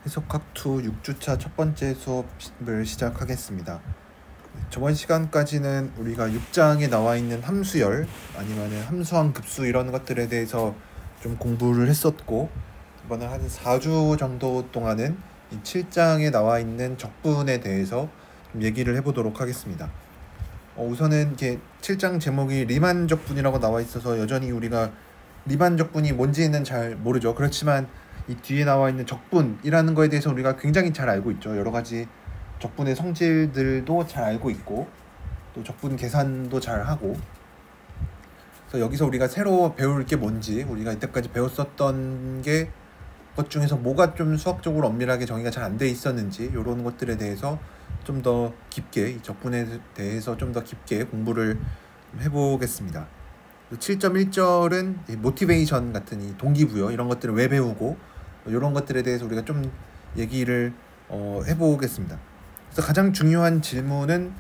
해석학투 6주차 첫 번째 수업을 시작하겠습니다. 저번 시간까지는 우리가 6장에 나와 있는 함수열 아니면 함수항 급수 이런 것들에 대해서 좀 공부를 했었고, 이번에 한 4주 정도 동안은 이 7장에 나와 있는 적분에 대해서 좀 얘기를 해보도록 하겠습니다. 우선은 이렇게 7장 제목이 리만 적분이라고 나와 있어서 여전히 우리가 리만 적분이 뭔지는 잘 모르죠. 그렇지만 이 뒤에 나와 있는 적분이라는 거에 대해서 우리가 굉장히 잘 알고 있죠. 여러 가지 적분의 성질들도 잘 알고 있고, 또 적분 계산도 잘 하고. 그래서 여기서 우리가 새로 배울 게 뭔지, 우리가 이때까지 배웠었던 게 것 중에서 뭐가 좀 수학적으로 엄밀하게 정의가 잘 안 돼 있었는지, 이런 것들에 대해서 좀 더 깊게, 이 적분에 대해서 좀 더 깊게 공부를 해보겠습니다. 7.1절은 모티베이션 같은 이 동기부여 이런 것들을 왜 배우고, 이런 것들에 대해서 우리가 좀 얘기를 해보겠습니다. 그래서 가장 중요한 질문은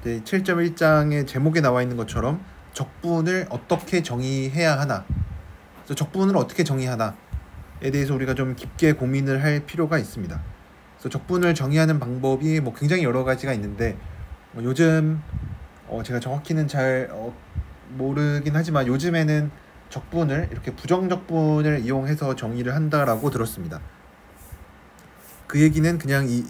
7.1장의 제목에 나와 있는 것처럼 적분을 어떻게 정의해야 하나, 그래서 적분을 어떻게 정의하나에 대해서 우리가 좀 깊게 고민을 할 필요가 있습니다. 그래서 적분을 정의하는 방법이 굉장히 여러 가지가 있는데, 요즘 제가 정확히는 잘 모르긴 하지만 요즘에는 적분을 이렇게 부정적분을 이용해서 정의를 한다라고 들었습니다. 그 얘기는 그냥 이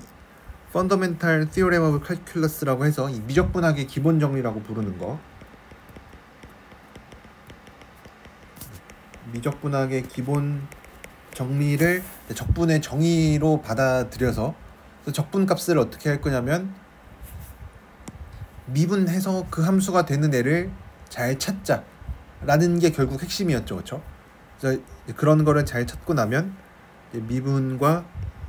Fundamental Theorem of Calculus라고 해서 이 미적분학의 기본 정리라고 부르는 거, 미적분학의 기본 정리를 적분의 정의로 받아들여서, 적분 값을 어떻게 할 거냐면 미분해서 그 함수가 되는 애를 잘 찾자라는 게 결국 핵심이었죠. 그렇죠? 그래서 그런 거를 잘 찾고 나면 미분과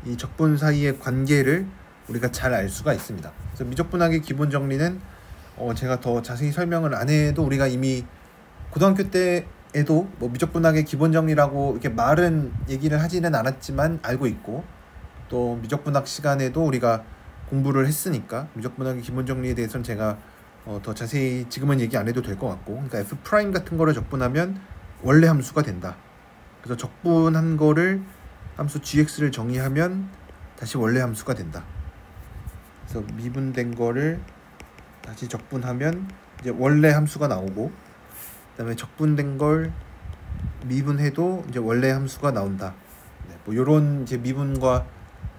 이 적분 사이의 관계를 우리가 잘 알 수가 있습니다. 그래서 미적분학의 기본 정리는 제가 더 자세히 설명을 안 해도 우리가 이미 고등학교 때에도 미적분학의 기본 정리라고 이렇게 말은 얘기를 하지는 않았지만 알고 있고, 또 미적분학 시간에도 우리가 공부를 했으니까 미적분학의 기본 정리에 대해서는 제가 더 자세히 지금은 얘기 안 해도 될 것 같고, 그러니까 f 프라임 같은 거를 적분하면 원래 함수가 된다. 그래서 적분한 거를 함수 gx를 정의하면 다시 원래 함수가 된다. 그래서 미분된 거를 다시 적분하면 이제 원래 함수가 나오고, 그다음에 적분된 걸 미분해도 이제 원래 함수가 나온다. 뭐 이런 이제 미분과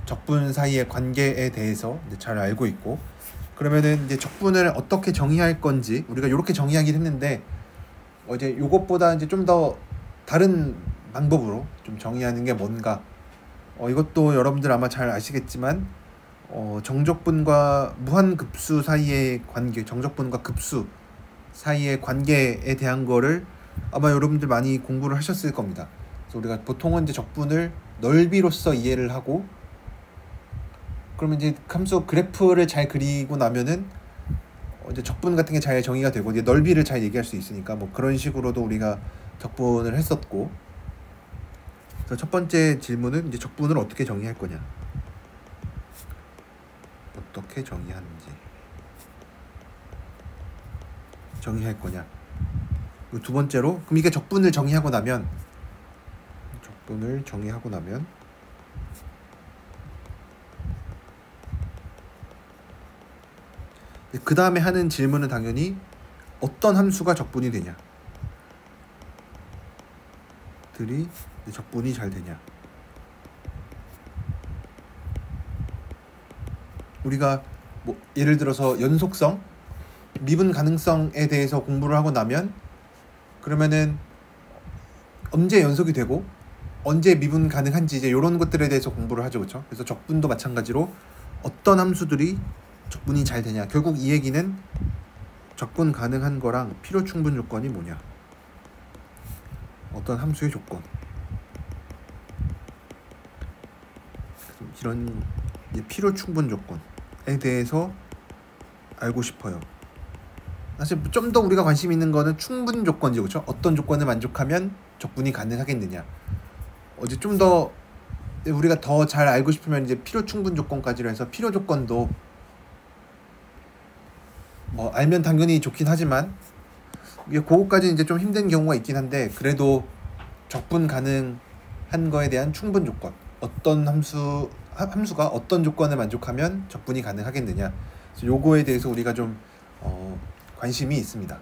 적분 사이의 관계에 대해서 이제 잘 알고 있고, 그러면은 이제 적분을 어떻게 정의할 건지 우리가 이렇게 정의하긴 했는데, 이제 요것보다 이제 좀 더 다른 방법으로 좀 정의하는 게 뭔가, 이것도 여러분들 아마 잘 아시겠지만 정적분과 무한급수 사이의 관계, 정적분과 급수 사이의 관계에 대한 거를 아마 여러분들 많이 공부를 하셨을 겁니다. 그래서 우리가 보통은 이제 적분을 넓이로서 이해를 하고, 그러면 이제 함수 그래프를 잘 그리고 나면은 이제 적분 같은 게 잘 정의가 되고, 이제 넓이를 잘 얘기할 수 있으니까 뭐 그런 식으로도 우리가 적분을 했었고. 그래서 첫 번째 질문은 이제 적분을 어떻게 정의할 거냐, 어떻게 정의하는지, 정의할 거냐. 그리고 두 번째로, 그럼 이게 적분을 정의하고 나면 그 다음에 하는 질문은 당연히 어떤 함수가 적분이 되냐, 들이 적분이 잘 되냐. 우리가 뭐 예를 들어서 연속성, 미분 가능성에 대해서 공부를 하고 나면, 그러면은 언제 연속이 되고 언제 미분 가능한지 이제 이런 것들에 대해서 공부를 하죠. 그렇죠? 그래서 적분도 마찬가지로 어떤 함수들이 적분이 잘 되냐, 결국 이 얘기는 적분 가능한 거랑 필요 충분 조건이 뭐냐, 어떤 함수의 조건, 이런 필요 충분 조건에 대해서 알고 싶어요. 사실 좀 더 우리가 관심 있는 거는 충분 조건이죠. 그렇죠? 어떤 조건을 만족하면 적분이 가능하겠느냐. 이제 좀 더 우리가 더 잘 알고 싶으면 이제 필요 충분 조건까지로 해서 필요 조건도 뭐 알면 당연히 좋긴 하지만 그거까지 이제 좀 힘든 경우가 있긴 한데, 그래도 적분 가능한 거에 대한 충분 조건, 어떤 함수가 어떤 조건을 만족하면 적분이 가능하겠느냐. 그래서 요거에 대해서 우리가 좀 관심이 있습니다.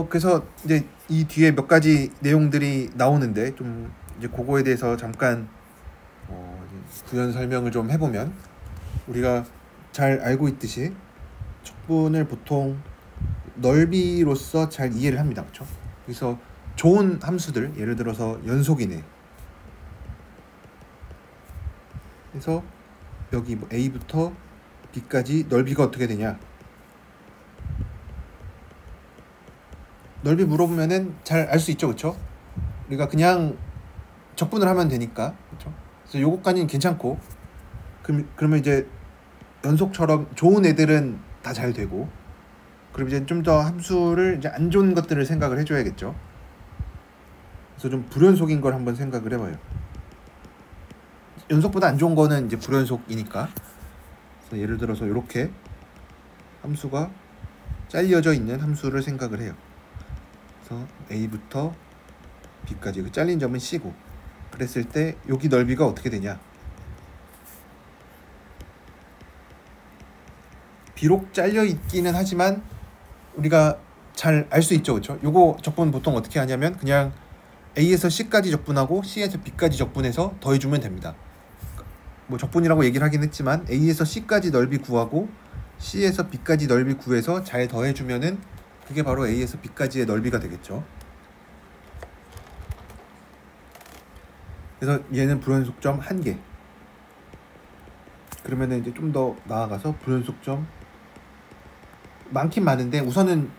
그래서 이제 이 뒤에 몇 가지 내용들이 나오는데 좀 이제 그거에 대해서 잠깐 부연 설명을 좀 해보면, 우리가 잘 알고 있듯이 적분을 보통 넓이로서 잘 이해를 합니다. 그렇죠? 그래서 좋은 함수들, 예를 들어서 연속이네. 그래서 여기 뭐 A부터 B까지 넓이가 어떻게 되냐, 넓이 물어보면은 잘 알 수 있죠. 그렇죠? 우리가 그냥 적분을 하면 되니까. 그렇죠? 그래서 요것까지는 괜찮고, 그러면 이제 연속처럼 좋은 애들은 다 잘 되고, 그럼 이제 좀 더 함수를 이제 안 좋은 것들을 생각을 해줘야겠죠. 그래서 좀 불연속인 걸 한번 생각을 해봐요. 연속보다 안 좋은 거는 이제 불연속이니까. 그래서 예를 들어서 이렇게 함수가 잘려져 있는 함수를 생각을 해요. 그래서 A부터 B까지, 그 잘린 점은 C고, 그랬을 때 여기 넓이가 어떻게 되냐, 비록 잘려 있기는 하지만 우리가 잘 알 수 있죠. 그렇죠? 요거 적분 보통 어떻게 하냐면 그냥 A에서 C까지 적분하고 C에서 B까지 적분해서 더해주면 됩니다. 뭐 적분이라고 얘기를 하긴 했지만 A에서 C까지 넓이 구하고 C에서 B까지 넓이 구해서 잘 더해주면은 그게 바로 A에서 B까지의 넓이가 되겠죠. 그래서 얘는 불연속점 1개. 그러면은 이제 좀 더 나아가서 불연속점 많긴 많은데 우선은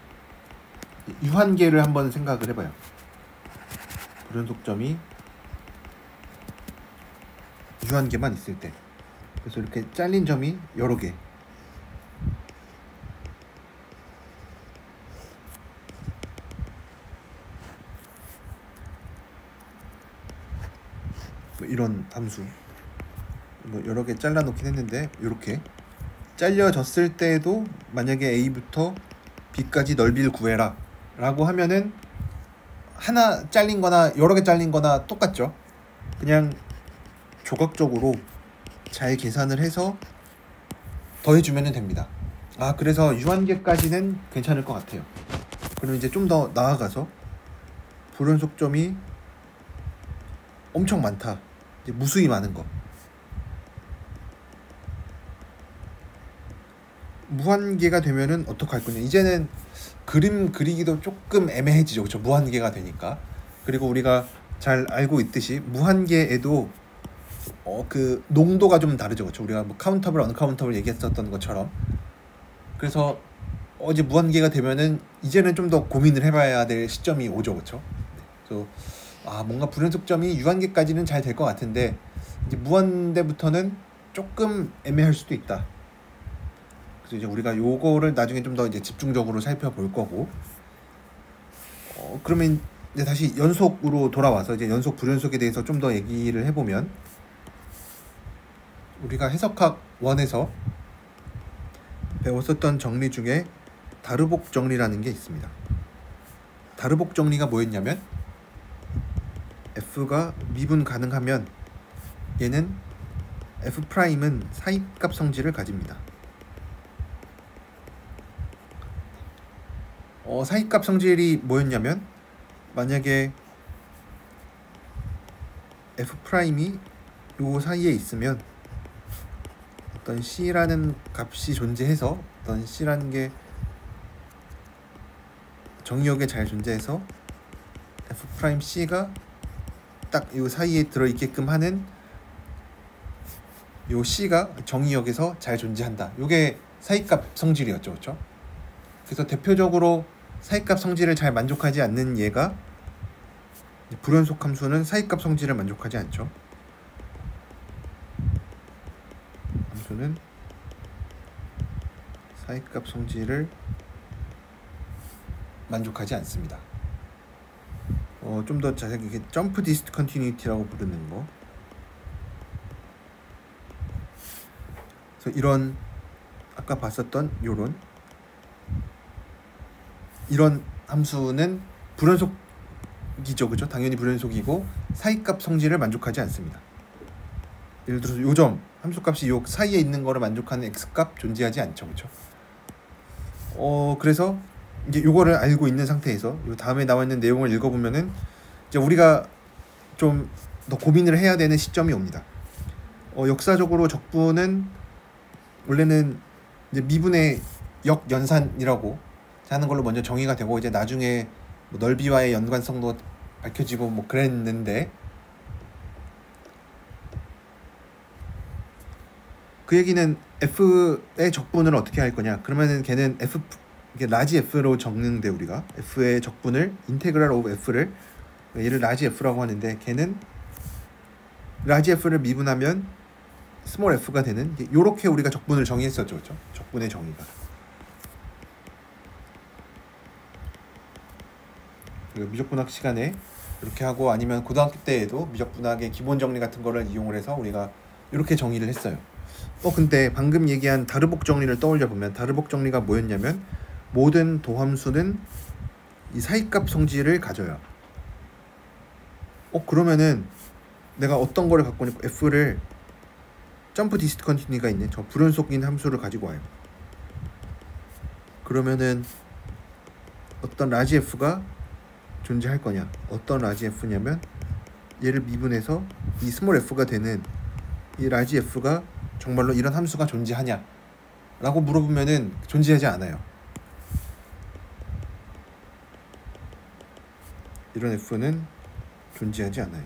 유한계를 한번 생각을 해봐요. 불연속점이 유한계만 있을 때. 그래서 이렇게 잘린 점이 여러 개. 뭐 이런 함수 뭐 여러 개 잘라 놓긴 했는데, 이렇게 잘려졌을 때도 만약에 A부터 B까지 넓이를 구해라 라고 하면은 하나 잘린 거나 여러 개 잘린 거나 똑같죠. 그냥 조각적으로 잘 계산을 해서 더해주면 됩니다. 그래서 유한계까지는 괜찮을 것 같아요. 그럼 이제 좀 더 나아가서 불연속점이 엄청 많다, 이제 무수히 많은 거, 무한계가 되면은 어떡할 거냐. 이제는 그림 그리기도 조금 애매해지죠. 그렇죠? 무한계가 되니까. 그리고 우리가 잘 알고 있듯이 무한계에도 그 농도가 좀 다르죠. 그렇죠? 우리가 뭐 카운터블, 언카운터블 얘기했었던 것처럼. 그래서 이제 무한계가 되면은 이제는 좀 더 고민을 해봐야 될 시점이 오죠. 그렇죠? 그래서 뭔가 불연속점이 유한계까지는 잘 될 것 같은데 이제 무한대부터는 조금 애매할 수도 있다. 그래서 이제 우리가 요거를 나중에 좀 더 이제 집중적으로 살펴볼 거고, 그러면 이제 다시 연속으로 돌아와서 이제 연속 불연속에 대해서 좀 더 얘기를 해보면, 우리가 해석학 1에서 배웠었던 정리 중에 다르복 정리라는 게 있습니다. 다르복 정리가 뭐였냐면 F가 미분 가능하면 얘는 F'은 사이값 성질을 가집니다. 사이값 성질이 뭐였냐면, 만약에 F'이 요 사이에 있으면 어떤 C라는 값이 존재해서, 어떤 C라는 게 정의역에 잘 존재해서 F'C가 딱 요 사이에 들어있게끔 하는 요 C가 정의역에서 잘 존재한다. 요게 사이값 성질이었죠. 그렇죠? 그래서 대표적으로 사이값 성질을 잘 만족하지 않는 얘가, 불연속 함수는 사이값 성질을 만족하지 않죠. 함수는 사이값 성질을 만족하지 않습니다. 좀 더 자세하게 점프 디스컨티뉴이티라고 부르는 거. 그래서 이런 아까 봤었던 이런 함수는 불연속이죠. 그죠? 당연히 불연속이고 사이값 성질을 만족하지 않습니다. 예를 들어서 요점 함수값이 요 사이에 있는 거를 만족하는 x값 존재하지 않죠, 그렇죠? 그래서 이제 요거를 알고 있는 상태에서 요 다음에 나와 있는 내용을 읽어보면은 이제 우리가 좀 더 고민을 해야 되는 시점이 옵니다. 역사적으로 적분은 원래는 이제 미분의 역연산이라고 하는 걸로 먼저 정의가 되고 이제 나중에 뭐 넓이와의 연관성도 밝혀지고 뭐 그랬는데 그 얘기는 f의 적분을 어떻게 할 거냐? 그러면은 걔는 f 이게 라지 f로 적는데 우리가 f의 적분을 인테그랄 오브 f를 얘를 라지 f라고 하는데 걔는 라지 f를 미분하면 스몰 f가 되는 요렇게 우리가 적분을 정의했었죠, 그렇죠? 적분의 정의가. 미적분학 시간에 이렇게 하고 아니면 고등학교 때에도 미적분학의 기본 정리 같은 거를 이용을 해서 우리가 이렇게 정의를 했어요. 근데 방금 얘기한 다르복 정리를 떠올려 보면 다르복 정리가 뭐였냐면 모든 도함수는 이 사이값 성질을 가져요. 그러면은 내가 어떤 거를 갖고 있고 f를 점프 디스컨티뉴가 있는 저 불연속인 함수를 가지고 와요. 그러면은 어떤 라지 f가 존재할 거냐? 어떤 라지 f냐면 얘를 미분해서 이 스몰 f가 되는 이 라지 f가 정말로 이런 함수가 존재하냐? 라고 물어보면은 존재하지 않아요. 이런 f는 존재하지 않아요.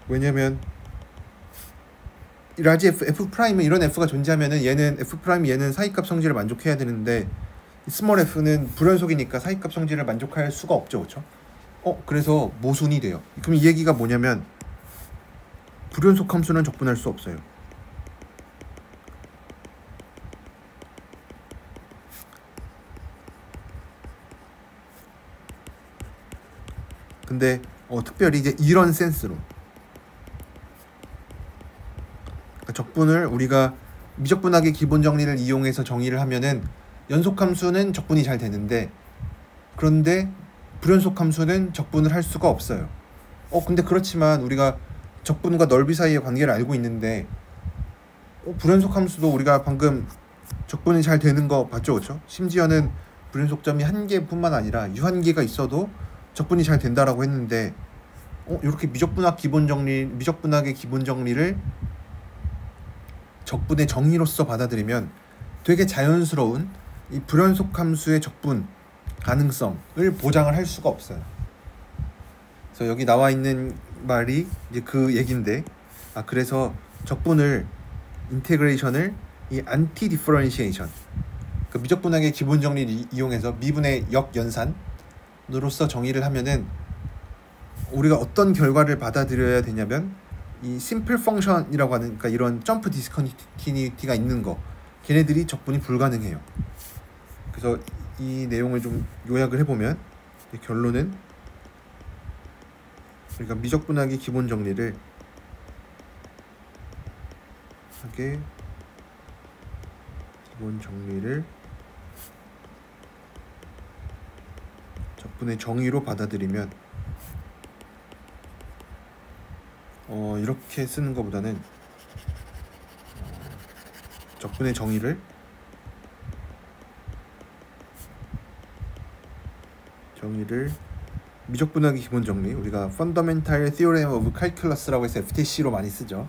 왜냐면 라지 f 프라임은 이런 f가 존재하면은 얘는 f 프라임 얘는 사이값 성질을 만족해야 되는데 스몰 f는 불연속이니까 사이값 성질을 만족할 수가 없죠, 그렇죠? 그래서 모순이 돼요. 그럼 이 얘기가 뭐냐면 불연속 함수는 적분할 수 없어요. 근데 특별히 이제 이런 센스로 그러니까 적분을 우리가 미적분학의 기본 정리를 이용해서 정의를 하면은 연속 함수는 적분이 잘 되는데 그런데 불연속 함수는 적분을 할 수가 없어요. 근데 그렇지만 우리가 적분과 넓이 사이의 관계를 알고 있는데 불연속 함수도 우리가 방금 적분이 잘 되는 거 봤죠, 그렇죠? 심지어는 불연속점이 한 개뿐만 아니라 유한계가 있어도 적분이 잘 된다라고 했는데 이렇게 미적분학의 기본 정리를 적분의 정의로서 받아들이면 되게 자연스러운 이 불연속 함수의 적분 가능성을 보장을 할 수가 없어요. 그래서 여기 나와 있는 말이 이제 그 얘긴데 그래서 적분을 인테그레이션을 이 안티 디퍼런시에이션 그 미적분학의 기본 정리를 이용해서 미분의 역연산으로서 정의를 하면은 우리가 어떤 결과를 받아들여야 되냐면 이 심플 펑션이라고 하는 그러니까 이런 점프 디스컨티뉴티가 있는 거 걔네들이 적분이 불가능해요. 그래서 이 내용을 좀 요약을 해보면 결론은 우리가 미적분학의 기본 정리를 적분의 정의로 받아들이면 이렇게 쓰는 것보다는 적분의 정의를 미적분학의 기본 정리 우리가 Fundamental Theorem of Calculus라고 해서 FTC로 많이 쓰죠.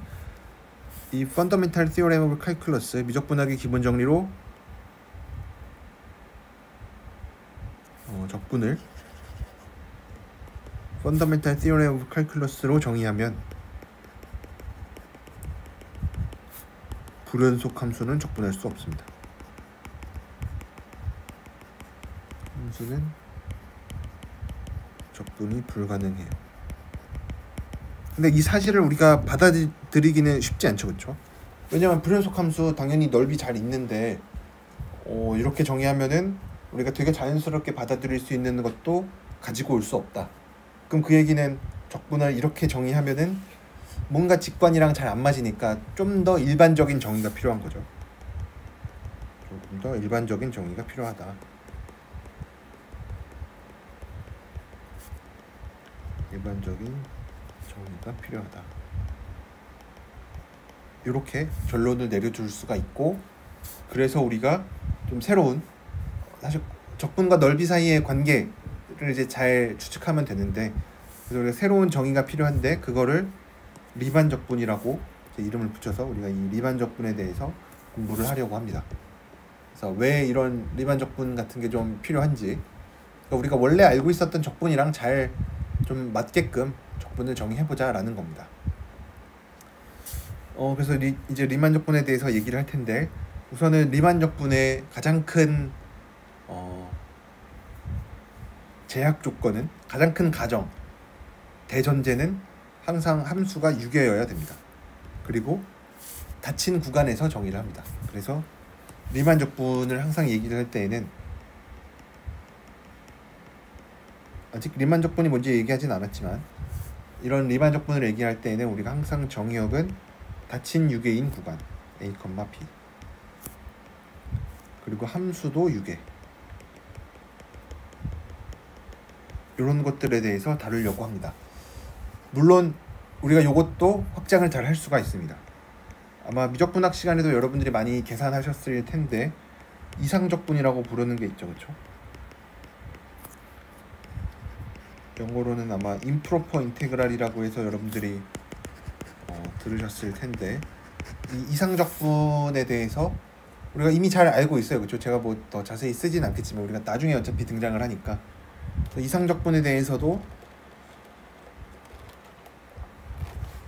이 Fundamental Theorem of Calculus 미적분학의 기본 정리로 적분을 Fundamental Theorem of Calculus로 정의하면 불연속 함수는 적분할 수 없습니다. 함수는 적분이 불가능해요. 근데 이 사실을 우리가 받아들이기는 쉽지 않죠, 그렇죠? 왜냐면 불연속 함수 당연히 넓이 잘 있는데 이렇게 정의하면은 우리가 되게 자연스럽게 받아들일 수 있는 것도 가지고 올 수 없다. 그럼 그 얘기는 적분을 이렇게 정의하면은 뭔가 직관이랑 잘 안 맞으니까 좀 더 일반적인 정의가 필요한 거죠. 조금 더 일반적인 정의가 필요하다. 일반적인 정의가 필요하다. 이렇게 결론을 내려줄 수가 있고, 그래서 우리가 좀 새로운, 사실 적분과 넓이 사이의 관계를 이제 잘 추측하면 되는데, 그래서 우리가 새로운 정의가 필요한데 그거를 리반 적분이라고 이름을 붙여서 우리가 이 리반 적분에 대해서 공부를 하려고 합니다. 그래서 왜 이런 리반 적분 같은 게 좀 필요한지, 그러니까 우리가 원래 알고 있었던 적분이랑 잘 좀 맞게끔 적분을 정의해보자 라는 겁니다. 그래서 이제 리만 적분에 대해서 얘기를 할 텐데, 우선은 리만 적분의 가장 큰 제약 조건은, 가장 큰 가정, 대전제는 항상 함수가 유계여야 됩니다. 그리고 닫힌 구간에서 정의를 합니다. 그래서 리만 적분을 항상 얘기를 할 때에는, 아직 리만 적분이 뭔지 얘기하진 않았지만, 이런 리만 적분을 얘기할 때에는 우리가 항상 정의역은 닫힌 유계인 구간 A, P, 그리고 함수도 유계, 이런 것들에 대해서 다루려고 합니다. 물론 우리가 이것도 확장을 잘 할 수가 있습니다. 아마 미적분학 시간에도 여러분들이 많이 계산하셨을 텐데, 이상적분이라고 부르는 게 있죠, 그렇죠? 영어로는 아마 임프로퍼 인테그랄이라고 해서 여러분들이 들으셨을 텐데, 이 이상적분에 대해서 우리가 이미 잘 알고 있어요, 그렇죠? 제가 뭐 더 자세히 쓰진 않겠지만 우리가 나중에 어차피 등장을 하니까, 이상적분에 대해서도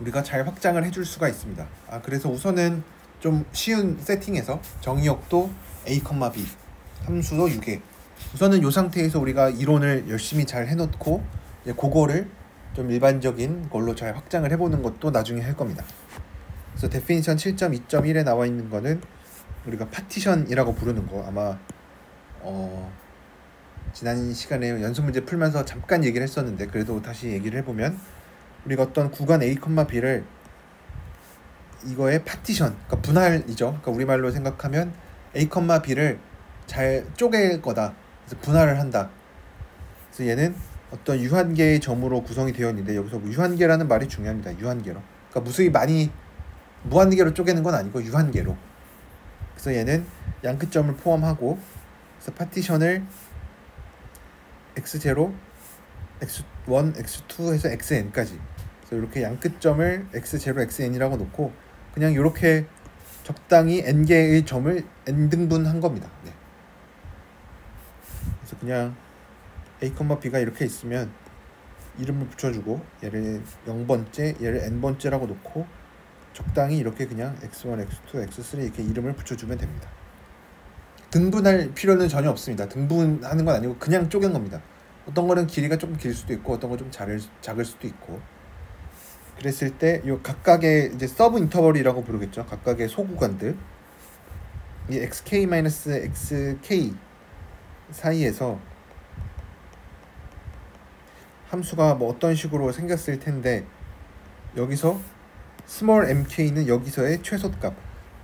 우리가 잘 확장을 해줄 수가 있습니다. 그래서 우선은 좀 쉬운 세팅에서 정의역도 A, B, 함수도 유계, 우선은 이 상태에서 우리가 이론을 열심히 잘 해놓고 이제 그거를 좀 일반적인 걸로 잘 확장을 해보는 것도 나중에 할 겁니다. 그래서 데피니션 7.2.1에 나와 있는 거는 우리가 파티션이라고 부르는 거, 아마 지난 시간에 연습 문제 풀면서 잠깐 얘기를 했었는데, 그래도 다시 얘기를 해보면, 우리가 어떤 구간 A, B를 이거의 파티션, 그러니까 분할이죠. 그러니까 우리말로 생각하면 A, B를 잘 쪼갤 거다. 그래서 분할을 한다. 그래서 얘는 어떤 유한계의 점으로 구성이 되어 있는데, 여기서 유한계라는 말이 중요합니다. 유한계로. 그러니까 무수히 많이 무한계로 쪼개는 건 아니고 유한계로. 그래서 얘는 양끝점을 포함하고, 그래서 파티션을 x0, x1, x2 해서 xn까지, 그래서 이렇게 양끝점을 x0, xn이라고 놓고 그냥 이렇게 적당히 n개의 점을 n등분한 겁니다. 네. 그래서 그냥 A, B가 이렇게 있으면 이름을 붙여주고, 얘를 0번째, 얘를 n번째라고 놓고 적당히 이렇게 그냥 x1, x2, x3 이렇게 이름을 붙여주면 됩니다. 등분할 필요는 전혀 없습니다. 등분하는 건 아니고 그냥 쪼갠 겁니다. 어떤 거는 길이가 조금 길 수도 있고, 어떤 거 좀 작을 수도 있고. 그랬을 때 이 각각의 이제 서브 인터벌이라고 부르겠죠. 각각의 소구간들, 이 xk-xk 사이에서 함수가 뭐 어떤 식으로 생겼을 텐데, 여기서 small mk는 여기서의 최소값,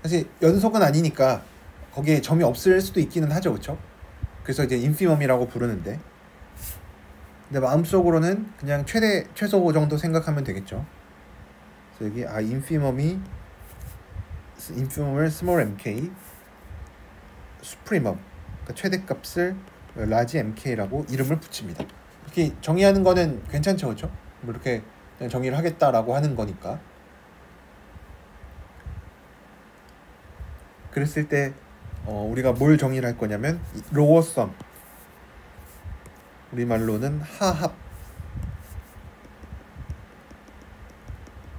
사실 연속은 아니니까 거기에 점이 없을 수도 있기는 하죠, 그렇죠? 그래서 이제 인피멈이라고 부르는데, 근데 마음속으로는 그냥 최소 정도 생각하면 되겠죠. 그래서 여기 인피멈을 small mk, supremum, 그러니까 최대값을 large mk라고 이름을 붙입니다. 이렇게 정의하는 거는 괜찮죠, 그렇죠? 뭐 이렇게 그냥 정의를 하겠다라고 하는 거니까. 그랬을 때 우리가 뭘 정의를 할 거냐면, lower sum, 우리말로는 하합,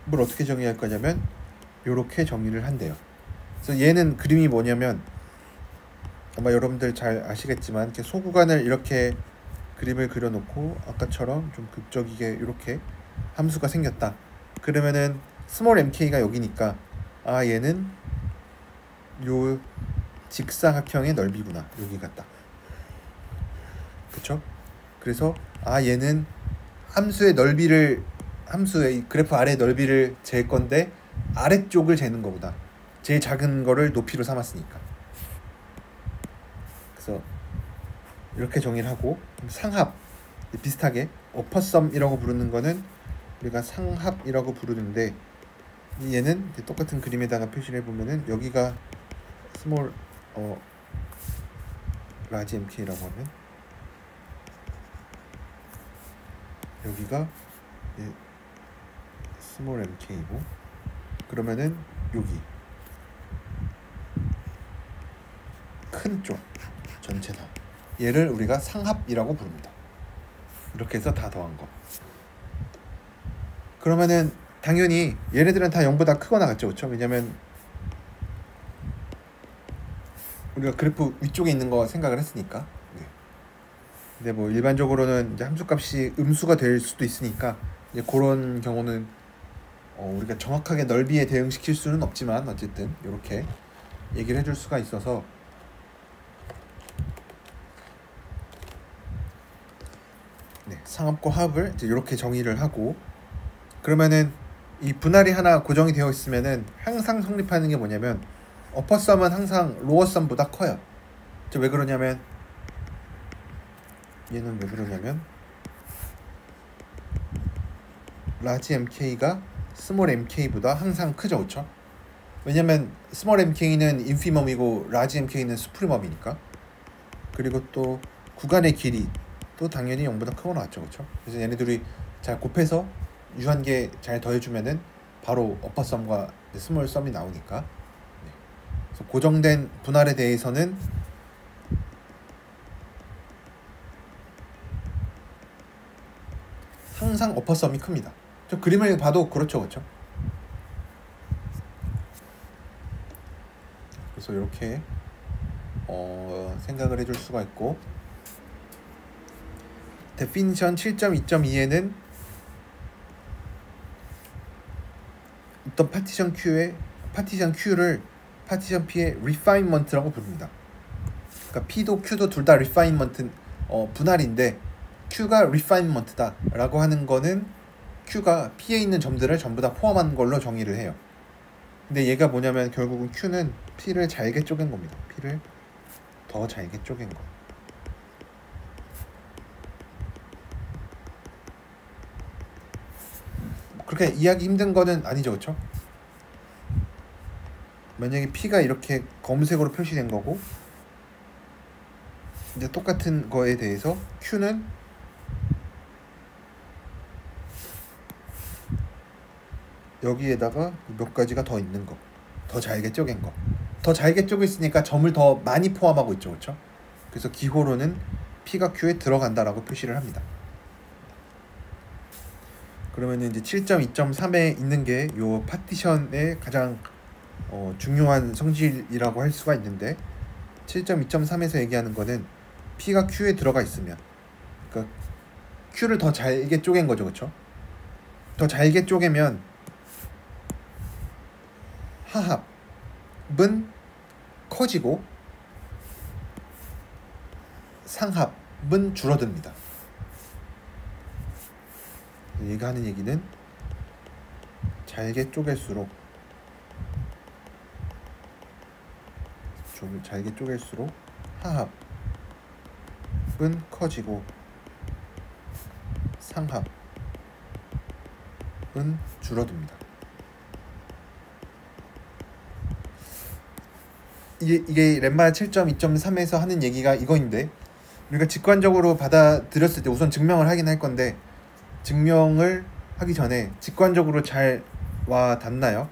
뭘 어떻게 정의할 거냐면 이렇게 정의를 한대요. 그래서 얘는 그림이 뭐냐면, 아마 여러분들 잘 아시겠지만 이렇게 소구간을 이렇게 그림을 그려놓고 아까처럼 좀 극적이게 이렇게 함수가 생겼다. 그러면은 스몰 mk가 여기니까 얘는 요 직사각형의 넓이구나, 여기가 딱, 그쵸? 그래서 얘는 함수의 그래프 아래 넓이를 잴 건데 아래쪽을 재는 거보다 제일 작은 거를 높이로 삼았으니까. 그래서 이렇게 정의를 하고, 상합 비슷하게 어퍼썸이라고 부르는 거는 우리가 상합이라고 부르는데, 얘는 이제 똑같은 그림에다가 표시를 해보면은 여기가 스몰 라지 MK라고 하면 여기가 스몰 MK고, 그러면은 여기 큰 쪽 전체 다 얘를 우리가 상합이라고 부릅니다. 이렇게 해서 다 더한 거. 그러면은 당연히 얘네들은 다 0보다 크거나 같죠, 그렇죠? 왜냐면 우리가 그래프 위쪽에 있는 거 생각을 했으니까. 네. 근데 뭐 일반적으로는 이제 함수값이 음수가 될 수도 있으니까 이제 그런 경우는 우리가 정확하게 넓이에 대응시킬 수는 없지만 어쨌든 이렇게 얘기를 해줄 수가 있어서, 네, 상합과 합을 이제 이렇게 정의를 하고, 그러면은 이 분할이 하나 고정이 되어 있으면은 항상 성립하는 게 뭐냐면 어퍼썸은 항상 로어썸보다 커요. 왜 그러냐면 얘는 왜 그러냐면 라지 MK가 스몰 MK보다 항상 크죠, 그렇죠? 왜냐면 스몰 MK는 인피멈이고 라지 MK는 수프리멈이니까. 그리고 또 구간의 길이 또 당연히 0보다 크거나 같죠, 그렇죠? 그래서 얘네들이 잘 곱해서 유한계 잘 더해주면은 바로 어퍼썸과 스몰 썸이 나오니까. 네. 그래서 고정된 분할에 대해서는 항상 어퍼썸이 큽니다. 저 그림을 봐도 그렇죠, 그렇죠? 그래서 이렇게 생각을 해줄 수가 있고, 데피니션 7.2.2에는 어떤 파티션 Q를 파티션 P의 refinement라고 부릅니다. 그러니까 P도 Q도 둘 다 refinement 분할인데 Q가 refinement다 라고 하는 거는 Q가 P에 있는 점들을 전부 다 포함한 걸로 정의를 해요. 근데 얘가 뭐냐면 결국은 Q는 P를 잘게 쪼갠 겁니다. P를 더 잘게 쪼갠 거. 그렇게 이해하기 힘든 거는 아니죠, 그렇죠? 만약에 P가 이렇게 검은색으로 표시된 거고, 이제 똑같은 거에 대해서 Q는 여기에다가 몇 가지가 더 있는 거, 더 잘게 쪼갠 거. 더 잘게 쪼갰으니까 점을 더 많이 포함하고 있죠, 그렇죠? 그래서 기호로는 P가 Q에 들어간다라고 표시를 합니다. 그러면 이제 7.2.3에 있는 게 요 파티션의 가장 중요한 성질이라고 할 수가 있는데, 7.2.3에서 얘기하는 거는 P가 Q에 들어가 있으면, 그러니까 Q를 더 잘게 쪼갠 거죠, 그렇죠? 더 잘게 쪼개면 하합은 커지고 상합은 줄어듭니다. 얘가 하는 얘기는 잘게 쪼갤수록 하합은 커지고 상합은 줄어듭니다. 이게 렘마 7.2.3에서 하는 얘기가 이거인데, 우리가 직관적으로 받아들였을 때 우선 증명을 하긴 할 건데, 증명을 하기 전에 직관적으로 잘 와 닿나요?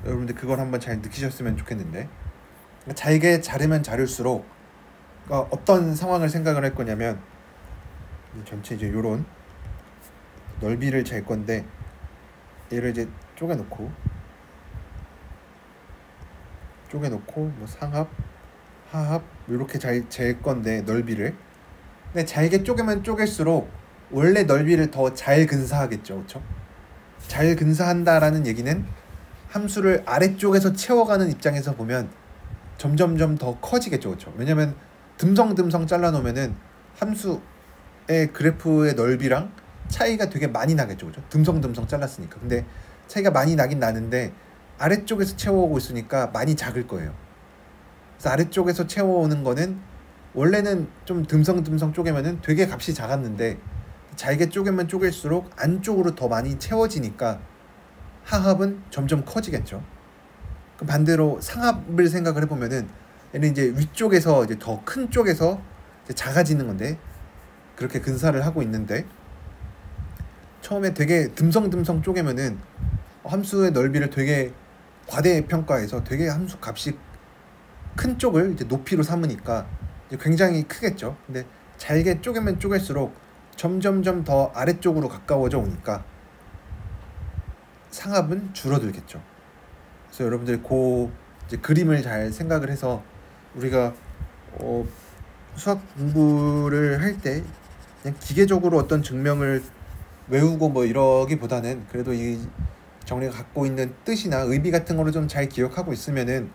여러분들 그걸 한번 잘 느끼셨으면 좋겠는데, 잘게 자르면 자를수록 어떤 상황을 생각을 할 거냐면, 전체 이제 요런 넓이를 잴 건데, 얘를 이제 쪼개놓고 뭐 상합, 하합 이렇게 잘 잴 건데 넓이를. 근데 잘게 쪼개면 쪼갤수록 원래 넓이를 더 잘 근사하겠죠, 그렇죠? 잘 근사한다라는 얘기는 함수를 아래쪽에서 채워가는 입장에서 보면 점점점 더 커지겠죠, 그렇죠? 왜냐면 듬성듬성 잘라놓으면은 함수의 그래프의 넓이랑 차이가 되게 많이 나겠죠, 그렇죠? 듬성듬성 잘랐으니까. 근데 차이가 많이 나긴 나는데 아래쪽에서 채워오고 있으니까 많이 작을 거예요. 그래서 아래쪽에서 채워오는 거는 원래는 좀 듬성듬성 쪼개면은 되게 값이 작았는데 잘게 쪼개면 쪼갤수록 안쪽으로 더 많이 채워지니까 하합은 점점 커지겠죠. 그럼 반대로 상합을 생각을 해보면은 얘는 이제 위쪽에서 이제 더 큰 쪽에서 이제 작아지는 건데, 그렇게 근사를 하고 있는데 처음에 되게 듬성듬성 쪼개면은 함수의 넓이를 되게 과대평가해서 되게 함수 값이 큰 쪽을 이제 높이로 삼으니까 이제 굉장히 크겠죠. 근데 잘게 쪼개면 쪼갤수록 점점점 더 아래쪽으로 가까워져 오니까 상합은 줄어들겠죠. 그래서 여러분들 이제 그림을 잘 생각을 해서 우리가 수학 공부를 할 때 그냥 기계적으로 어떤 증명을 외우고 뭐 이러기보다는 그래도 이 정리가 갖고 있는 뜻이나 의미 같은 거를 좀 잘 기억하고 있으면은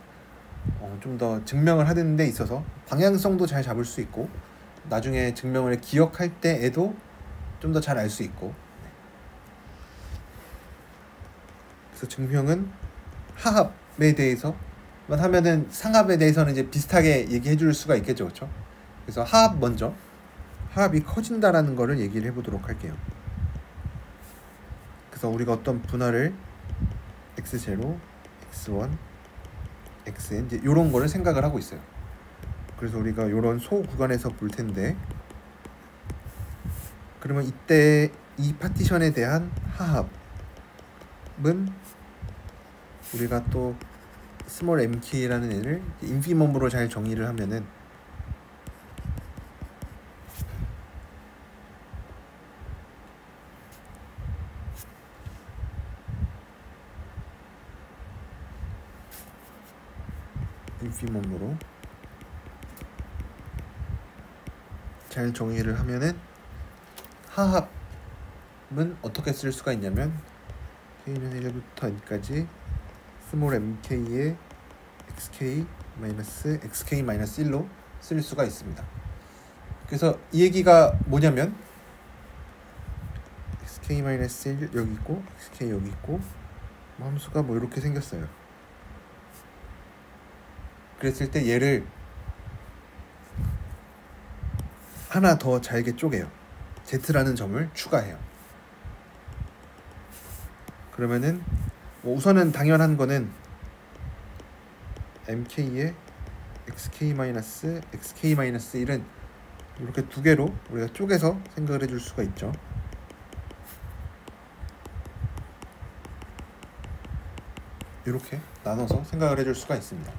좀 더 증명을 하는 데 있어서 방향성도 잘 잡을 수 있고 나중에 증명을 기억할 때에도 좀 더 잘 알 수 있고. 그래서 증명은 하합에 대해서만 하면은 상합에 대해서는 이제 비슷하게 얘기해 줄 수가 있겠죠, 그렇죠? 그래서 하합 먼저, 하합이 커진다라는 거를 얘기를 해보도록 할게요. 그래서 우리가 어떤 분할을 x0, x1, xn 이제 이런 거를 생각을 하고 있어요. 그래서 우리가 이런 소 구간에서 볼 텐데, 그러면 이때 이 파티션에 대한 하합은 우리가 또 스몰 mk라는 애를 인피멈으로 잘 정의를 하면은 인피멈으로 잘 정의를 하면은 하합은 어떻게 쓸 수가 있냐면 k는 1부터 n까지 스몰 mk의 xk-xk-1로 쓸 수가 있습니다. 그래서 이 얘기가 뭐냐면 xk-1 여기 있고 xk 여기 있고 함수가 뭐 이렇게 생겼어요. 그랬을 때 얘를 하나 더 잘게 쪼개요. z라는 점을 추가해요. 그러면은 뭐 우선은 당연한 거는 mk의 xk-xk-1은 이렇게 두 개로 우리가 쪼개서 생각을 해줄 수가 있죠. 이렇게 나눠서 생각을 해줄 수가 있습니다.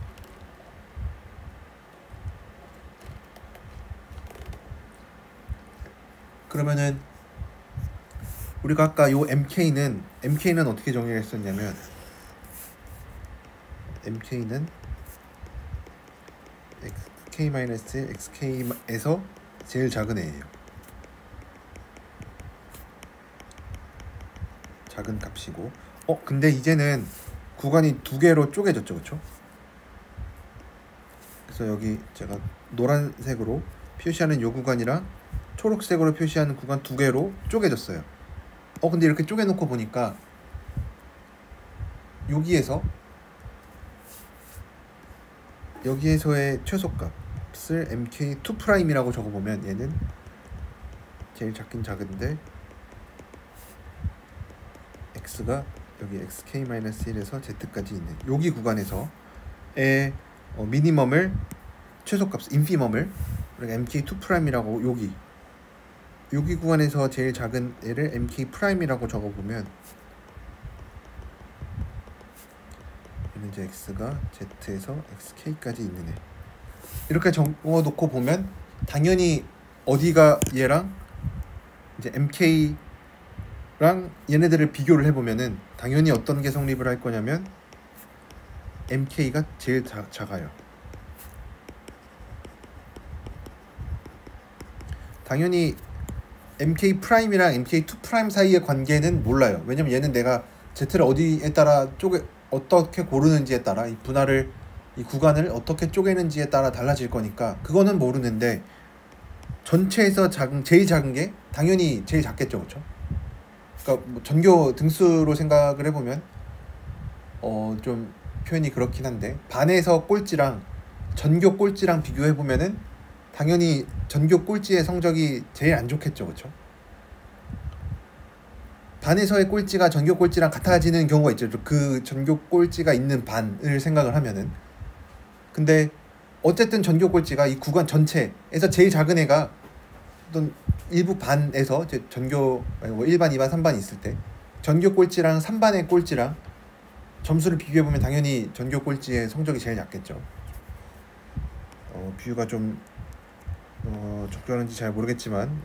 그러면은 우리가 아까 요 mk는 어떻게 정의했었냐면 mk는 xk-xk에서 제일 작은 애예요. 작은 값이고 근데 이제는 구간이 두 개로 쪼개졌죠, 그렇죠? 그래서 여기 제가 노란색으로 표시하는 요 구간이랑 초록색으로 표시하는 구간 두 개로 쪼개졌어요. 근데 이렇게 쪼개놓고 보니까 여기에서의 최소값을 mk2'이라고 적어보면 얘는 제일 작긴 작은데 x가 여기 xk-1에서 z까지 있는 여기 구간에서의 미니멈을 최소값 인피멈을 우리가 mk2'이라고 여기 구간에서 제일 작은 애를 mk''이라고 적어보면 얘는 이제 x가 z에서 xk까지 있는 애 이렇게 적어놓고 보면 당연히 어디가 얘랑 이제 mk랑 얘네들을 비교를 해보면은 당연히 어떤 게 성립을 할 거냐면 mk가 제일 작아요. 당연히 mk''이랑 mk2' 사이의 관계는 몰라요. 왜냐면 얘는 내가 z를 어디에 따라 어떻게 고르는지에 따라 이 분할을 이 구간을 어떻게 쪼개는지에 따라 달라질 거니까 그거는 모르는데 전체에서 제일 작은 게 당연히 제일 작겠죠, 그렇죠? 그러니까 뭐 전교 등수로 생각을 해보면 좀 표현이 그렇긴 한데 반에서 꼴찌랑 전교 꼴찌랑 비교해 보면은 당연히 전교 꼴찌의 성적이 제일 안 좋겠죠, 그렇죠? 반에서의 꼴찌가 전교 꼴찌랑 같아지는 경우가 있죠. 그 전교 꼴찌가 있는 반을 생각을 하면은. 근데 어쨌든 전교 꼴찌가 이 구간 전체에서 제일 작은 애가 어떤 일부 반에서 이제 전교 뭐 1반, 2반, 3반 있을 때 전교 꼴찌랑 3반의 꼴찌랑 점수를 비교해 보면 당연히 전교 꼴찌의 성적이 제일 낮겠죠. 비유가 좀 적절한지 잘 모르겠지만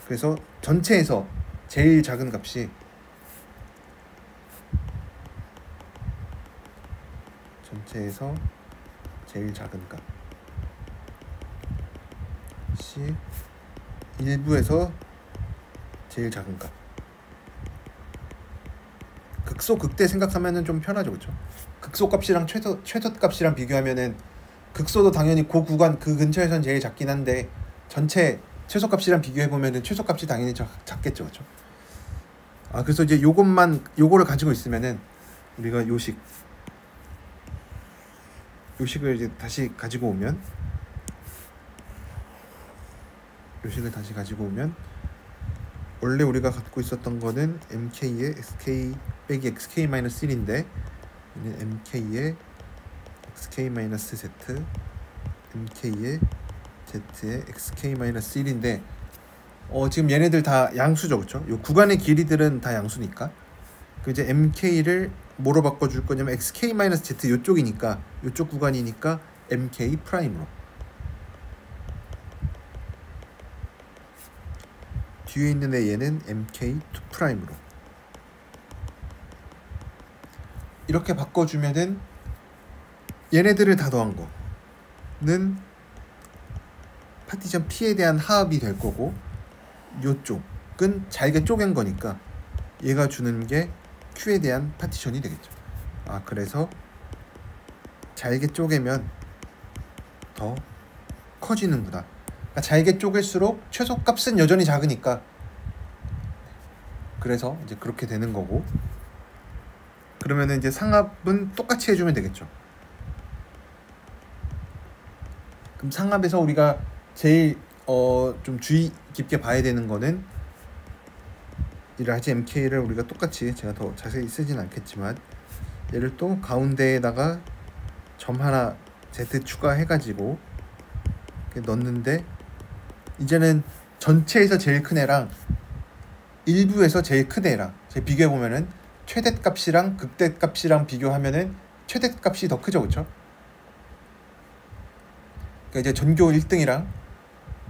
그래서 전체에서 제일 작은 값이 전체에서 제일 작은 값이 일부에서 제일 작은 값. 극소 극대 생각하면은 좀 편하죠, 그렇죠? 극소 값이랑 최소 값이랑 비교하면은 극소도 당연히 그 구간 그 근처에선 제일 작긴 한데 전체 최소 값이랑 비교해 보면은 최소 값이 당연히 작겠죠, 그렇죠? 그래서 이제 요거를 가지고 있으면은 우리가 요식을 이제 다시 가지고 오면 원래 우리가 갖고 있었던 거는 mk의 sk 빼기 xk-1인데 얘는 mk의 xk-z mk의 z의 xk-1인데 지금 얘네들 다 양수죠, 그렇죠? 요 구간의 길이들은 다 양수니까 그 이제 mk를 뭐로 바꿔줄 거냐면 xk-z 요쪽이니까 요쪽 구간이니까 mk 프라임으로 뒤에 있는 얘는 mk2 프라임으로 이렇게 바꿔주면은 얘네들을 다 더한 거는 파티션 P에 대한 하합이 될 거고 요쪽은 잘게 쪼갠 거니까 얘가 주는 게 Q에 대한 파티션이 되겠죠. 그래서 잘게 쪼개면 더 커지는구나. 그러니까 잘게 쪼갤수록 최소값은 여전히 작으니까 그래서 이제 그렇게 되는 거고 그러면은 이제 상합은 똑같이 해주면 되겠죠. 그럼 상합에서 우리가 제일 좀 주의 깊게 봐야 되는 거는 이라지 mk를 우리가 똑같이 제가 더 자세히 쓰진 않겠지만 얘를 또 가운데에다가 점 하나 z 추가해가지고 이렇게 넣는데 이제는 전체에서 제일 큰 애랑 일부에서 제일 큰 애랑 비교해보면은 최대값이랑 극대값이랑 비교하면은 최대값이 더 크죠, 그렇죠? 그러니까 이제 전교 1등이랑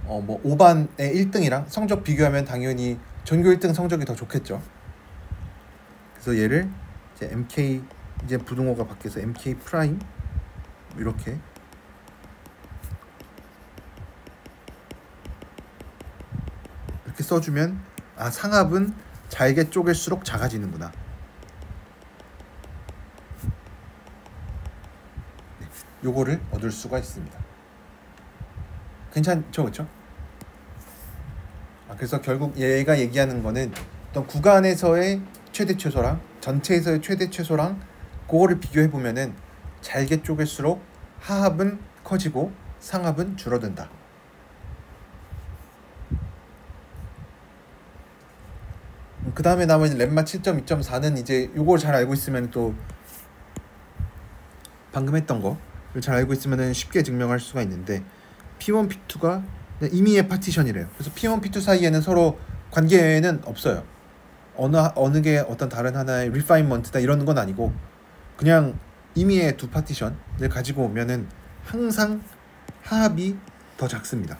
뭐 5반의 1등이랑 성적 비교하면 당연히 전교 1등 성적이 더 좋겠죠. 그래서 얘를 이제 mk 이제 부등호가 바뀌어서 mk 프라임 이렇게 써주면 상합은 잘게 쪼갤수록 작아지는구나. 요거를 얻을 수가 있습니다. 괜찮죠, 그렇죠? 그래서 결국 얘가 얘기하는 거는 어떤 구간에서의 최대 최소랑 전체에서의 최대 최소랑 그거를 비교해 보면은 잘게 쪼갤수록 하합은 커지고 상합은 줄어든다. 그 다음에 남은 렘마 7.2.4는 이제 요걸 잘 알고 있으면 또 방금 했던 거를 잘 알고 있으면 쉽게 증명할 수가 있는데 P1, P2가 임의의 파티션이래요. 그래서 P1, P2 사이에는 서로 관계는 없어요. 어느 게 어떤 다른 하나의 리파인먼트다 이런 건 아니고 그냥 임의의 두 파티션을 가지고 오면은 항상 하합이 더 작습니다.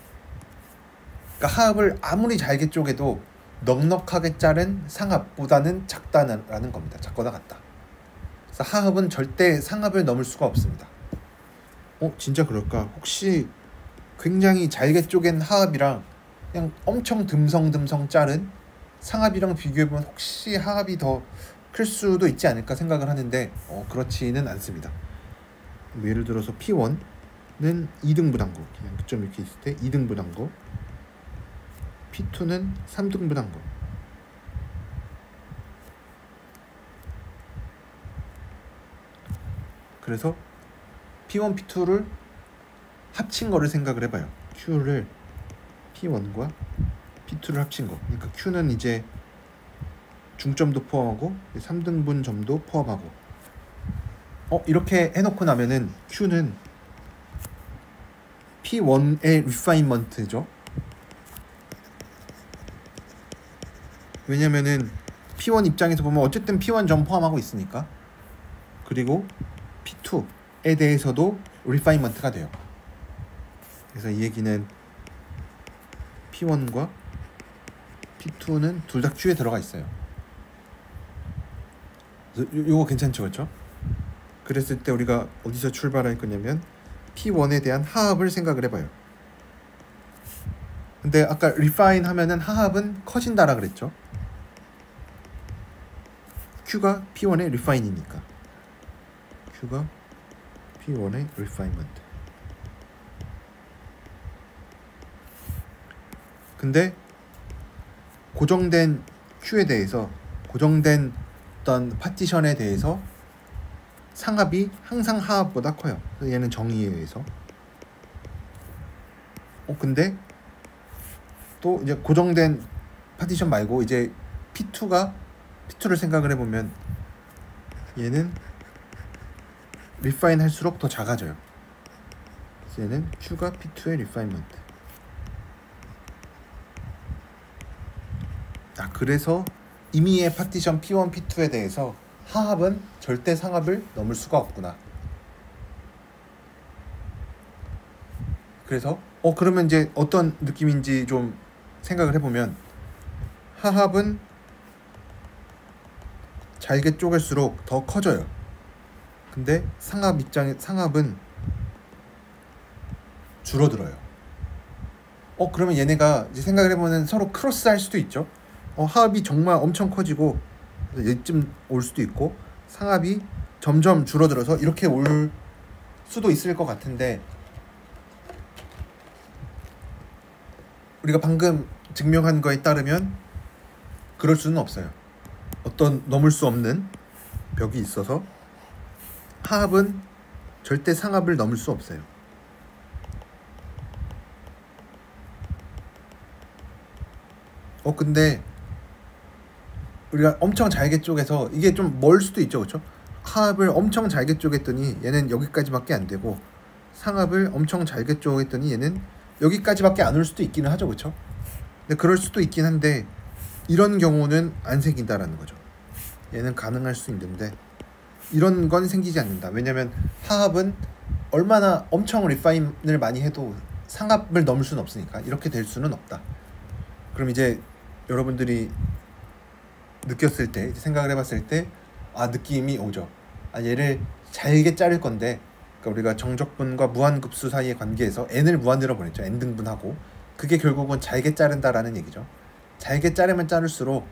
그러니까 하합을 아무리 잘게 쪼개도 넉넉하게 자른 상합보다는 작다라는 겁니다. 작거나 같다. 그래서 하합은 절대 상합을 넘을 수가 없습니다. 진짜 그럴까? 혹시 굉장히 잘게 쪼갠 하합이랑 그냥 엄청 듬성듬성 자른 상합이랑 비교해보면 혹시 하합이 더 클 수도 있지 않을까 생각을 하는데 그렇지는 않습니다. 예를 들어서 P1는 2등분한 거 그냥 점 이렇게 있을 때 2등분한 거 P2는 3등분한 거 그래서 P1, P2를 합친 거를 생각을 해봐요. Q를 P1과 P2를 합친 거. 그러니까 Q는 이제 중점도 포함하고 3등분 점도 포함하고 이렇게 해놓고 나면은 Q는 P1의 리파인먼트죠. 왜냐면은 P1 입장에서 보면 어쨌든 P1 점 포함하고 있으니까. 그리고 P2에 대해서도 리파인먼트가 돼요. 그래서 이 얘기는 P1과 P2는 둘 다 Q에 들어가 있어요. 그래서 요거 괜찮죠, 그렇죠? 그랬을 때 우리가 어디서 출발할 거냐면 P1에 대한 하합을 생각을 해봐요. 근데 아까 refine 하면은 하합은 커진다라 그랬죠. Q가 P1의 refine이니까 Q가 P1의 refinement. 근데 고정된 Q에 대해서, 고정된 어떤 파티션에 대해서 상합이 항상 하합보다 커요. 얘는 정의에 의해서. 근데 또 이제 고정된 파티션 말고 이제 P2를 생각을 해보면 얘는 refine 할수록 더 작아져요. 그래서 얘는 Q가 P2의 refinement. 그래서 임의의 파티션 P1, P2에 대해서 하합은 절대 상합을 넘을 수가 없구나. 그래서 그러면 이제 어떤 느낌인지 좀 생각을 해보면 하합은 잘게 쪼갤수록 더 커져요. 근데 상합은 줄어들어요. 그러면 얘네가 이제 생각을 해보면 서로 크로스할 수도 있죠. 하합이 정말 엄청 커지고 얘쯤 올 수도 있고 상합이 점점 줄어들어서 이렇게 올 수도 있을 것 같은데, 우리가 방금 증명한 거에 따르면 그럴 수는 없어요. 어떤 넘을 수 없는 벽이 있어서 하합은 절대 상합을 넘을 수 없어요. 근데 우리가 엄청 잘게 쪼개서 이게 좀 멀 수도 있죠, 그렇죠? 하합을 엄청 잘게 쪼갰더니 얘는 여기까지밖에 안 되고, 상합을 엄청 잘게 쪼갰더니 얘는 여기까지밖에 안 올 수도 있기는 하죠, 그렇죠? 근데 그럴 수도 있긴 한데 이런 경우는 안 생긴다라는 거죠. 얘는 가능할 수 있는데 이런 건 생기지 않는다. 왜냐면 하합은 얼마나 엄청 리파인을 많이 해도 상합을 넘을 수는 없으니까 이렇게 될 수는 없다. 그럼 이제 여러분들이 느꼈을 때, 생각을 해봤을 때 느낌이 오죠. 얘를 잘게 자를 건데, 그러니까 우리가 정적분과 무한급수 사이의 관계에서 n을 무한대로 보냈죠. n 등분하고. 그게 결국은 잘게 자른다라는 얘기죠. 잘게 자르면 자를수록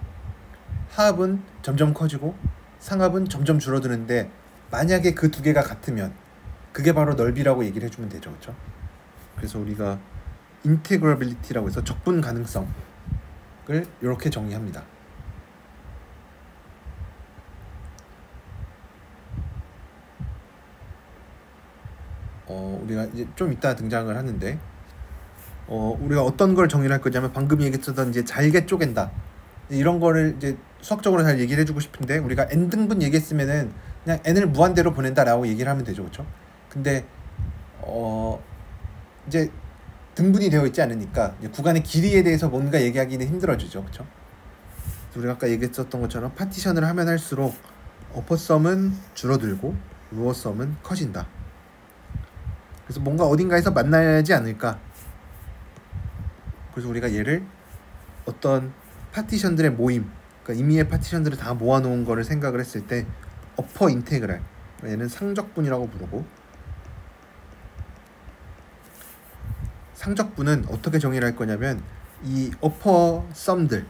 하합은 점점 커지고 상합은 점점 줄어드는데, 만약에 그 두 개가 같으면 그게 바로 넓이라고 얘기를 해주면 되죠, 그렇죠? 그래서 우리가 integrability라고 해서 적분 가능성을 이렇게 정의합니다. 우리가 이제 좀 이따 등장을 하는데, 우리가 어떤 걸 정의를 할 거냐면 방금 얘기했던 이제 잘게 쪼갠다, 이런 거를 이제 수학적으로 잘 얘기를 해주고 싶은데, 우리가 n 등분 얘기했으면은 그냥 n을 무한대로 보낸다라고 얘기를 하면 되죠, 그렇죠? 근데 이제 등분이 되어 있지 않으니까 이제 구간의 길이에 대해서 뭔가 얘기하기는 힘들어지죠, 그렇죠? 우리가 아까 얘기했었던 것처럼 파티션을 하면 할수록 어퍼썸은 줄어들고 로어썸은 커진다. 그래서 뭔가 어딘가에서 만나야지 않을까. 그래서 우리가 얘를 어떤 파티션들의 모임, 그러니까 임의의 파티션들을 다 모아놓은 거를 생각을 했을 때 어퍼 인테그랄, 얘는 상적분이라고 부르고, 상적분은 어떻게 정의를 할 거냐면 이 어퍼 썸들,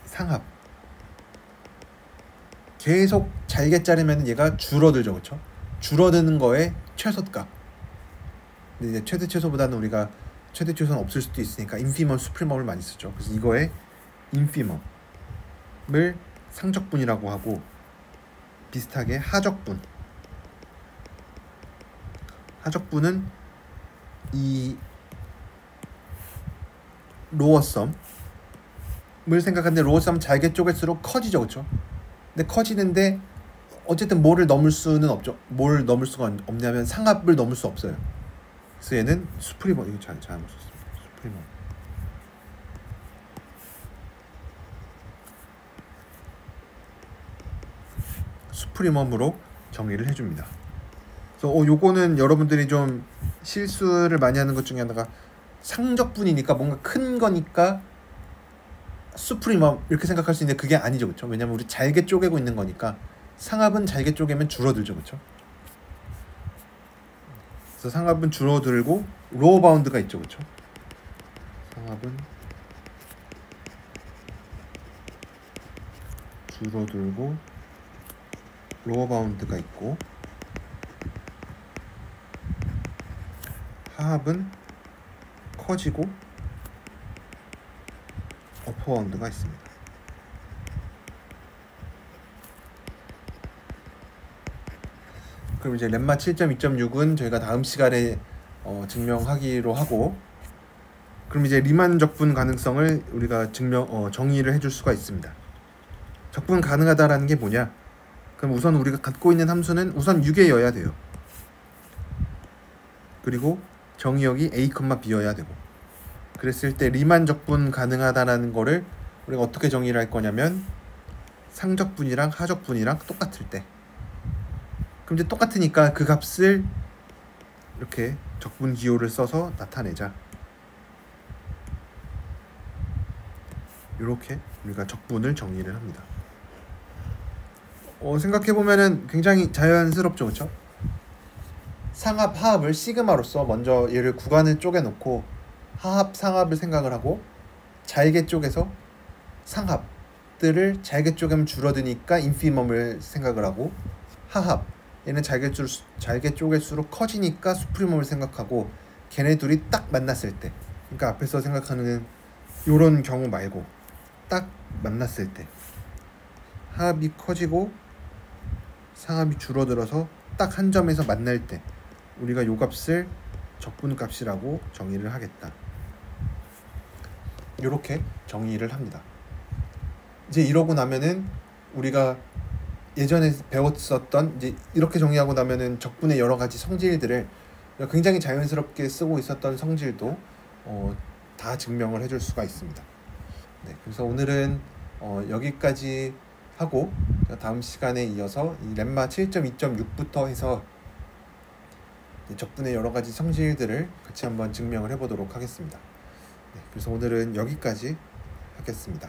상합 계속 잘게 자르면 얘가 줄어들죠, 그렇죠? 줄어드는 거에 최소값. 근데 이제 최대 최소보다는 우리가 최대 최소는 없을 수도 있으니까 인피멈, 수프리멈을 많이 쓰죠. 그래서 이거에 인피멈을 상적분이라고 하고, 비슷하게 하적분은 이 로어썸을 생각하는데 로봇섬 잘게 쪼갤수록 커지죠, 그렇죠? 근데 커지는데 어쨌든 뭐를 넘을 수는 없죠. 뭘 넘을 수가 없냐면 상압을 넘을 수 없어요. 그래서 얘는 수프리멈, 이거 잘못 썼습니다. 수프리멈으로 정의를 해줍니다. 그래서 요거는 여러분들이 좀 실수를 많이 하는 것 중에 하나가 상적분이니까 뭔가 큰 거니까 수프리멈 이렇게 생각할 수 있는데 그게 아니죠, 그렇죠? 왜냐면 우리 잘게 쪼개고 있는 거니까 상압은 잘게 쪼개면 줄어들죠, 그렇죠? 그래서 상압은 줄어들고 로어 바운드가 있죠, 그렇죠? 상압은 줄어들고 로어 바운드가 있고 하압은 커지고 어퍼 바운드가 있습니다. 그럼 이제 렘마 7.2.6은 저희가 다음 시간에 증명하기로 하고, 그럼 이제 리만 적분 가능성을 우리가 정의를 해줄 수가 있습니다. 적분 가능하다라는 게 뭐냐? 그럼 우선 우리가 갖고 있는 함수는 우선 6이어야 돼요. 그리고 정의역이 a, b여야 되고. 그랬을 때 리만 적분 가능하다라는 거를 우리가 어떻게 정의를 할 거냐면 상적분이랑 하적분이랑 똑같을 때. 그럼 이제 똑같으니까 그 값을 이렇게 적분 기호를 써서 나타내자. 이렇게 우리가 적분을 정의를 합니다. 생각해보면은 굉장히 자연스럽죠, 그렇죠? 상압, 하압을 시그마로서 먼저 얘를 구간을 쪼개놓고 하압, 상압을 생각을 하고 잘게 쪼개서 상압들을 잘게 쪼개면 줄어드니까 인피멈을 생각을 하고 하압, 얘는 잘게 쪼갤수록 커지니까 수프리멈을 생각하고 걔네 둘이 딱 만났을 때, 그러니까 앞에서 생각하는 요런 경우 말고 딱 만났을 때 하압이 커지고 상압이 줄어들어서 딱 한 점에서 만날 때 우리가 요 값을 적분값이라고 정의를 하겠다. 이렇게 정의를 합니다. 이제 이러고 나면은 우리가 예전에 배웠었던 이제 이렇게 정의하고 나면은 적분의 여러 가지 성질들을 굉장히 자연스럽게 쓰고 있었던 성질도 다 증명을 해줄 수가 있습니다. 네, 그래서 오늘은 여기까지 하고 다음 시간에 이어서 이 렘마 7.2.6부터 해서 적분의 여러 가지 성질들을 같이 한번 증명을 해보도록 하겠습니다. 네, 그래서 오늘은 여기까지 하겠습니다.